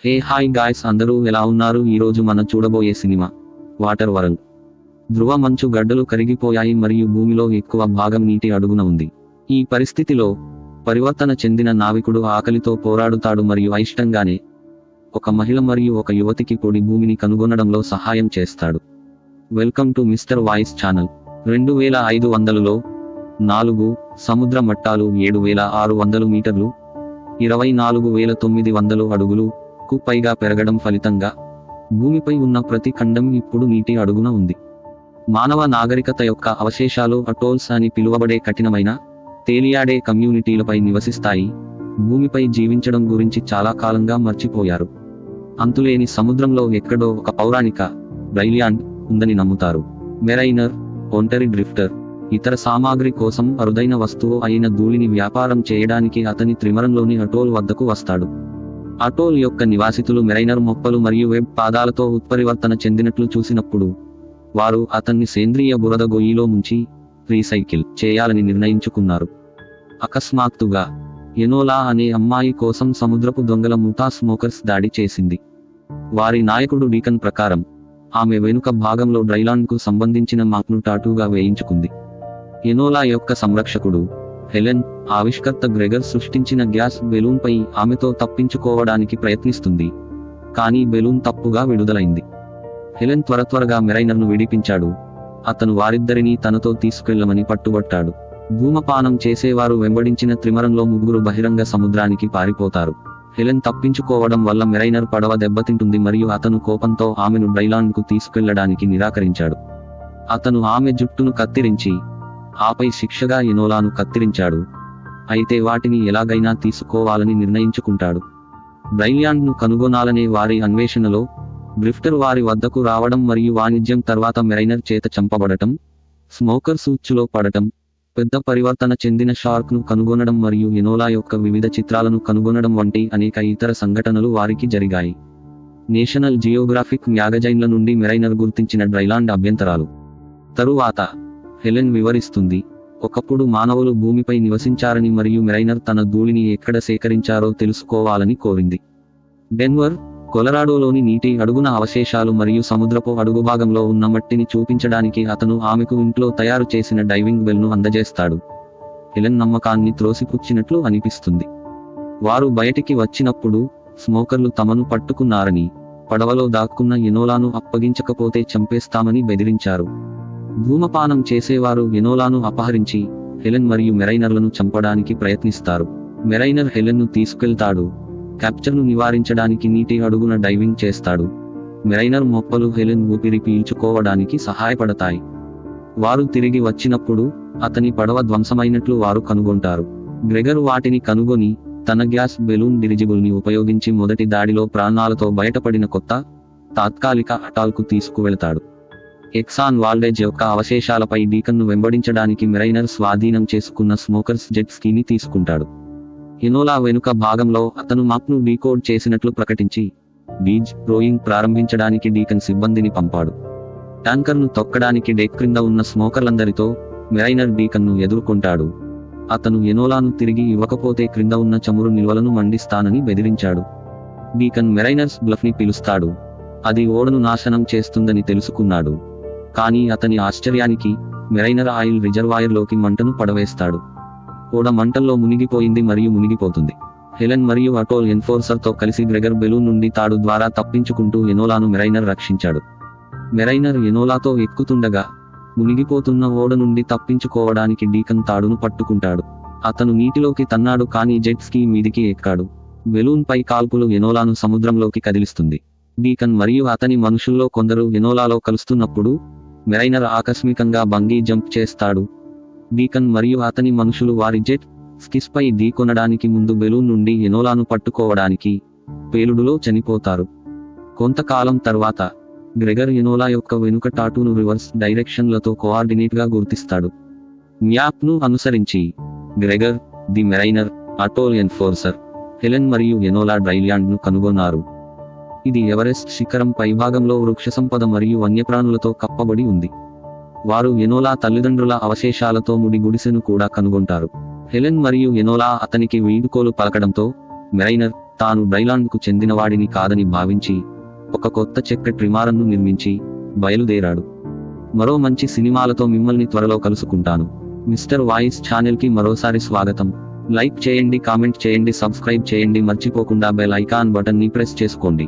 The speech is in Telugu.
హే హాయ్ గాయ్స్, అందరూ ఎలా ఉన్నారు? ఈరోజు మనం చూడబోయే సినిమా వాటర్ వరల్డ్. ధ్రువ మంచు గడ్డలు కరిగిపోయాయి మరియు భూమిలో ఎక్కువ భాగం నీటి అడుగున ఉంది. ఈ పరిస్థితిలో పరివర్తన చెందిన నావికుడు ఆకలితో పోరాడుతాడు మరియు అయిష్టంగానే ఒక మహిళ మరియు ఒక యువతికి పొడి భూమిని కనుగొనడంలో సహాయం చేస్తాడు. Welcome to mister voice channel. 2500లో 4 సముద్ర మట్టాలు 7600 మీటర్లు 24900 అడుగులకు పైగా పెరగడం ఫలితంగా భూమిపై ఉన్న ప్రతి ఖండం ఇప్పుడు నీటి అడుగున ఉంది. మానవ నాగరికత యొక్క అవశేషాలు అటోల్స్ అని పిలువబడే కఠినమైన తేలియాడే కమ్యూనిటీలపై నివసిస్తాయి. భూమిపై జీవించడం గురించి చాలా కాలంగా మర్చిపోయారు. అంతులేని సముద్రంలో ఎక్కడో ఒక పౌరాణిక డ్రైల్యాండ్ ఉందని నమ్ముతారు. మెరైనర్, ఒంటరి డ్రిఫ్టర్, ఇతర సామాగ్రి కోసం అరుదైన వస్తువు అయిన ధూళిని వ్యాపారం చేయడానికి అతని త్రిమరంలోని అటోల్ వద్దకు వస్తాడు. అటోల్ యొక్క నివాసితులు మెరైనర్ మొప్పలు మరియు వెబ్ పాదాలతో ఉత్పరివర్తన చెందినట్లు చూసినప్పుడు వారు అతన్ని సేంద్రియ బురద గొయ్యిలో ముంచి రీసైకిల్ చేయాలని నిర్ణయించుకున్నారు. అకస్మాత్తుగా ఎనోలా అనే అమ్మాయి కోసం సముద్రపు దొంగల ముఠా స్మోకర్స్ దాడి చేసింది. వారి నాయకుడు డీకన్ ప్రకారం ఆమె వెనుక భాగంలో డ్రైలాండ్కు సంబంధించిన మ్యాప్ను టాటూగా వేయించుకుంది. ఎనోలా యొక్క సంరక్షకుడు హెలెన్, ఆవిష్కర్త గ్రెగర్ సృష్టించిన గ్యాస్ బెలూన్పై ఆమెతో తప్పించుకోవడానికి ప్రయత్నిస్తుంది, కానీ బెలూన్ తప్పుగా విడుదలైంది. హెలెన్ త్వరగా మెరైనర్ను విడిపించాడు. అతను వారిద్దరినీ తనతో తీసుకెళ్లమని పట్టుబట్టాడు. ధూమపానం చేసేవారు వెంబడించిన త్రిమరంలో 3 బహిరంగ సముద్రానికి పారిపోతారు. హెలెన్ తప్పించుకోవడం వల్ల మెరైనర్ పడవ దెబ్బతింటుంది మరియు అతను కోపంతో ఆమెను డ్రైలాండ్కు తీసుకెళ్లడానికి నిరాకరించాడు. అతను ఆమె జుట్టును కత్తిరించి ఆపై శిక్షగా ఎనోలాను కత్తిరించాడు, అయితే వాటిని ఎలాగైనా తీసుకోవాలని నిర్ణయించుకుంటాడు. డ్రైల్యాండ్ను కనుగొనాలనే వారి అన్వేషణలో డ్రిఫ్టర్ వారి వద్దకు రావడం మరియు వాణిజ్యం తర్వాత మెరైనర్ చేత చంపబడటం, స్మోకర్స్ ఉచ్చులో పడటం, పెద్ద పరివర్తన చెందిన షార్క్ను కనుగొనడం మరియు ఎనోలా యొక్క వివిధ చిత్రాలను కనుగొనడం వంటి అనేక ఇతర సంఘటనలు వారికి జరిగాయి. నేషనల్ జియోగ్రాఫిక్ మ్యాగజైన్ల నుండి మెరైనర్ గుర్తించిన డ్రైలాండ్ అభ్యంతరాలు. తరువాత హెలెన్ వివరిస్తుంది, ఒకప్పుడు మానవులు భూమిపై నివసించారని మరియు మెరైనర్ తన ధూళిని ఎక్కడ సేకరించారో తెలుసుకోవాలని కోరింది. డెన్వర్, కొలరాడోలోని నీటి అడుగున అవశేషాలు మరియు సముద్రపు అడుగుభాగంలో ఉన్న మట్టిని చూపించడానికి అతను ఆమెకు ఇంట్లో తయారు చేసిన డైవింగ్ బెల్ను అందజేస్తాడు. హెలెన్ నమ్మకాన్ని త్రోసిపుచ్చినట్లు అనిపిస్తుంది. వారు బయటికి వచ్చినప్పుడు స్మోకర్లు తమను పట్టుకున్నారని, పడవలో దాక్కున్న ఎనోలాను అప్పగించకపోతే చంపేస్తామని బెదిరించారు. ధూమపానం చేసేవారు ఎనోలాను అపహరించి హెలెన్ మరియు మెరైనర్లను చంపడానికి ప్రయత్నిస్తారు. మెరైనర్ హెలెన్ను తీసుకెళ్తాడు. క్యాప్చర్ను నివారించడానికి నీటి అడుగున డైవింగ్ చేస్తాడు. మెరైనర్ మొప్పలు హెలెన్ ఊపిరి పీల్చుకోవడానికి సహాయపడతాయి. వారు తిరిగి వచ్చినప్పుడు అతని పడవ ధ్వంసమైనట్లు వారు కనుగొంటారు. గ్రెగర్ వాటిని కనుగొని తన గ్యాస్ బెలూన్ డిరిజిబుల్ని ఉపయోగించి మొదటి దాడిలో ప్రాణాలతో బయటపడిన కొత్త తాత్కాలిక అటాల్కు తీసుకువెళతాడు. ఎక్సాన్ వాల్డేజ్ యొక్క అవశేషాలపై డీకన్ను వెంబడించడానికి మెరైనర్ స్వాధీనం చేసుకున్న స్మోకర్స్ జెట్ స్కీని తీసుకుంటాడు. ఎనోలా వెనుక భాగంలో అతను మ్యాప్ను డీకోడ్ చేసినట్లు ప్రకటించి బీచ్ రోయింగ్ ప్రారంభించడానికి డీకన్ సిబ్బందిని పంపాడు. ట్యాంకర్ను తొక్కడానికి డెక్ క్రింద ఉన్న స్మోకర్లందరితో మెరైనర్ డీకన్ను ఎదుర్కొంటాడు. అతను ఎనోలాను తిరిగి ఇవ్వకపోతే క్రింద ఉన్న చమురు నిల్వలను మండిస్తానని బెదిరించాడు. డీకన్ మెరైనర్స్ బ్లఫ్ని పిలుస్తాడు. అది ఓడను నాశనం చేస్తుందని తెలుసుకున్నాడు, కానీ అతని ఆశ్చర్యానికి మెరైనర్ ఆయిల్ రిజర్వాయర్లోకి మంటను పడవేస్తాడు. ఓడ మంటల్లో మునిగిపోయింది మరియు మునిగిపోతుంది. హెలెన్ మరియు అటోల్ ఎన్ఫోర్సర్తో కలిసి గ్రెగర్ బెలూన్ నుండి తాడు ద్వారా తప్పించుకుంటూ ఎనోలాను మెరైనర్ రక్షించాడు. మెరైనర్ ఎనోలాతో ఎక్కుతుండగా మునిగిపోతున్న ఓడ నుండి తప్పించుకోవడానికి డీకన్ తాడును పట్టుకుంటాడు. అతను నీటిలోకి తన్నాడు, కానీ జెట్ స్కీ మీదికి ఎక్కాడు. బెలూన్ పై కాల్పులు ఎనోలాను సముద్రంలోకి కదిలిస్తుంది. డీకన్ మరియు అతని మనుషుల్లో కొందరు ఎనోలాలో కలుస్తున్నప్పుడు మెరైనర్ ఆకస్మికంగా బంగీ జంప్ చేస్తాడు. డీకన్ మరియు అతని మనుషులు వారి జెట్ స్కిస్పై ఢీకొనడానికి ముందు బెలూన్ నుండి ఎనోలాను పట్టుకోవడానికి పేలుడులో చనిపోతారు. కొంతకాలం తర్వాత గ్రెగర్ ఎనోలా యొక్క వెనుక టాటూను రివర్స్ డైరెక్షన్లతో కోఆర్డినేట్గా గుర్తిస్తాడు. మ్యాప్ను అనుసరించి Gregor, the Mariner, Atoll Enforcer, Helen మరియు ఎనోలా డ్రైల్యాండ్ను కనుగొన్నారు. ఇది ఎవరెస్ట్ శిఖరం పైభాగంలో వృక్షసంపద మరియు వన్యప్రాణులతో కప్పబడి ఉంది. వారు ఎనోలా తల్లిదండ్రుల అవశేషాలతో ముడి గుడిసెను కూడా కనుగొంటారు. హెలెన్ మరియు ఎనోలా అతనికి వీడ్కోలు పలకడంతో మెరైనర్ తాను డ్రైలాండ్కు చెందినవాడిని కాదని భావించి ఒక కొత్త చెక్క ట్రిమారన్ను నిర్మించి బయలుదేరాడు. మరో మంచి సినిమాలతో మిమ్మల్ని త్వరలో కలుసుకుంటాను. మిస్టర్ వాయిస్ ఛానల్కి మరోసారి స్వాగతం. లైక్ చేయండి, కామెంట్ చేయండి, సబ్స్క్రైబ్ చేయండి, మర్చిపోకుండా బెల్ ఐకాన్ బటన్ని ప్రెస్ చేసుకోండి.